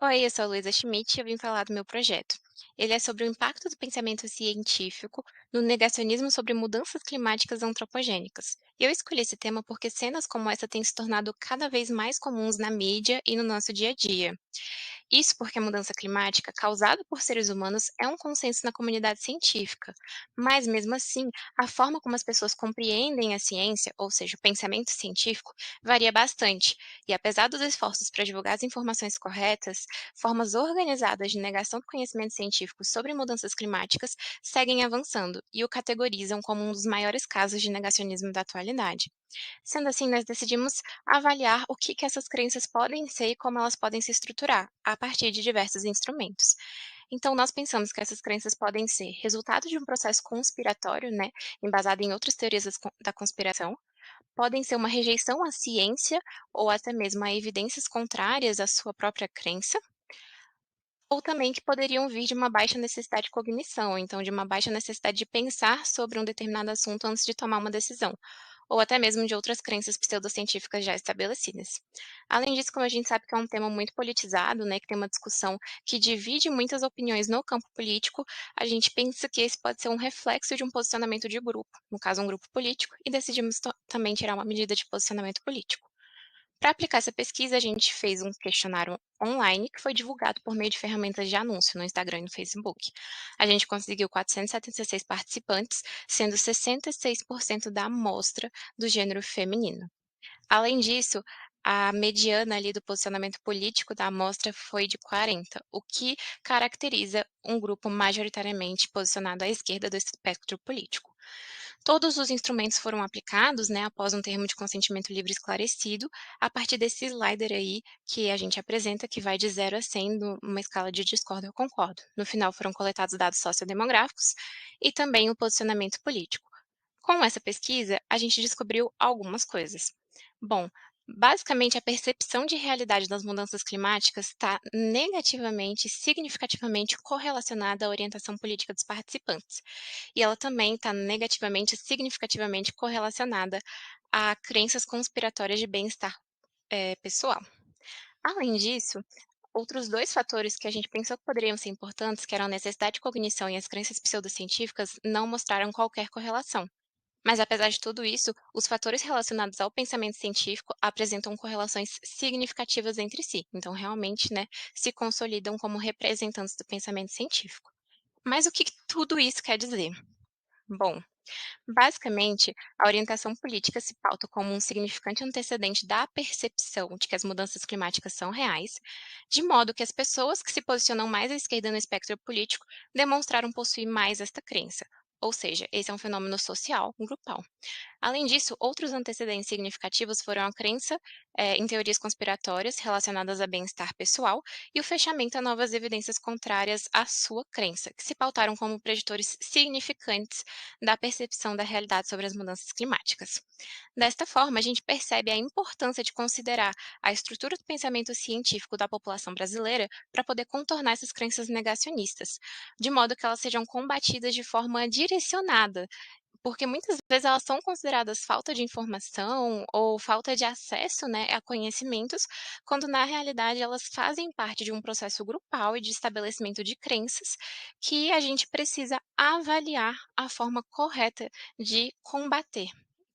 Oi, eu sou a Luísa Schmidt e eu vim falar do meu projeto. Ele é sobre o impacto do pensamento científico no negacionismo sobre mudanças climáticas antropogênicas. E eu escolhi esse tema porque cenas como essa têm se tornado cada vez mais comuns na mídia e no nosso dia a dia. Isso porque a mudança climática causada por seres humanos é um consenso na comunidade científica, mas mesmo assim, a forma como as pessoas compreendem a ciência, ou seja, o pensamento científico, varia bastante. E apesar dos esforços para divulgar as informações corretas, formas organizadas de negação do conhecimento científico sobre mudanças climáticas seguem avançando e o categorizam como um dos maiores casos de negacionismo da atualidade. Sendo assim, nós decidimos avaliar o que essas crenças podem ser e como elas podem se estruturar, a partir de diversos instrumentos. Então, nós pensamos que essas crenças podem ser resultado de um processo conspiratório, né, embasado em outras teorias da conspiração, podem ser uma rejeição à ciência ou até mesmo a evidências contrárias à sua própria crença, ou também que poderiam vir de uma baixa necessidade de cognição, então de uma baixa necessidade de pensar sobre um determinado assunto antes de tomar uma decisão, ou até mesmo de outras crenças pseudocientíficas já estabelecidas. Além disso, como a gente sabe que é um tema muito politizado, né, que tem uma discussão que divide muitas opiniões no campo político, a gente pensa que esse pode ser um reflexo de um posicionamento de grupo, no caso um grupo político, e decidimos também tirar uma medida de posicionamento político. Para aplicar essa pesquisa, a gente fez um questionário online que foi divulgado por meio de ferramentas de anúncio no Instagram e no Facebook. A gente conseguiu 476 participantes, sendo 66% da amostra do gênero feminino. Além disso, a mediana ali do posicionamento político da amostra foi de 40, o que caracteriza um grupo majoritariamente posicionado à esquerda do espectro político. Todos os instrumentos foram aplicados, né, após um termo de consentimento livre esclarecido, a partir desse slider aí que a gente apresenta, que vai de 0 a 100 numa escala de discordo ou concordo. No final foram coletados dados sociodemográficos e também o posicionamento político. Com essa pesquisa, a gente descobriu algumas coisas. Bom, basicamente a percepção de realidade das mudanças climáticas está negativamente, significativamente correlacionada à orientação política dos participantes. E ela também está negativamente, significativamente correlacionada a crenças conspiratórias de bem-estar pessoal. Além disso, outros dois fatores que a gente pensou que poderiam ser importantes, que eram a necessidade de cognição e as crenças pseudocientíficas, não mostraram qualquer correlação. Mas apesar de tudo isso, os fatores relacionados ao pensamento científico apresentam correlações significativas entre si. Então, realmente, né, se consolidam como representantes do pensamento científico. Mas o que tudo isso quer dizer? Bom, basicamente, a orientação política se pauta como um significante antecedente da percepção de que as mudanças climáticas são reais, de modo que as pessoas que se posicionam mais à esquerda no espectro político demonstraram possuir mais esta crença. Ou seja, esse é um fenômeno social, grupal. Além disso, outros antecedentes significativos foram a crença em teorias conspiratórias relacionadas a bem-estar pessoal e o fechamento a novas evidências contrárias à sua crença, que se pautaram como preditores significantes da percepção da realidade sobre as mudanças climáticas. Desta forma, a gente percebe a importância de considerar a estrutura do pensamento científico da população brasileira para poder contornar essas crenças negacionistas, de modo que elas sejam combatidas de forma direcionada, porque muitas vezes elas são consideradas falta de informação ou falta de acesso, né, a conhecimentos, quando na realidade elas fazem parte de um processo grupal e de estabelecimento de crenças que a gente precisa avaliar a forma correta de combater.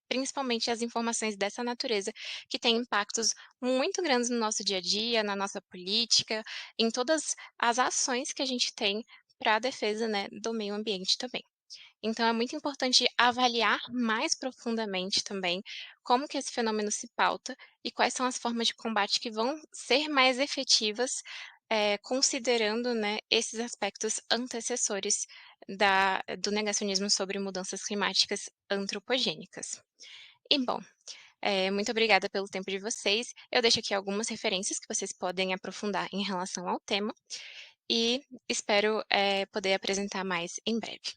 Principalmente as informações dessa natureza, que têm impactos muito grandes no nosso dia a dia, na nossa política, em todas as ações que a gente tem para a defesa, né, do meio ambiente também. Então é muito importante avaliar mais profundamente também como que esse fenômeno se pauta e quais são as formas de combate que vão ser mais efetivas, considerando, né, esses aspectos antecessores do negacionismo sobre mudanças climáticas antropogênicas. E bom, muito obrigada pelo tempo de vocês. Eu deixo aqui algumas referências que vocês podem aprofundar em relação ao tema e espero, poder apresentar mais em breve.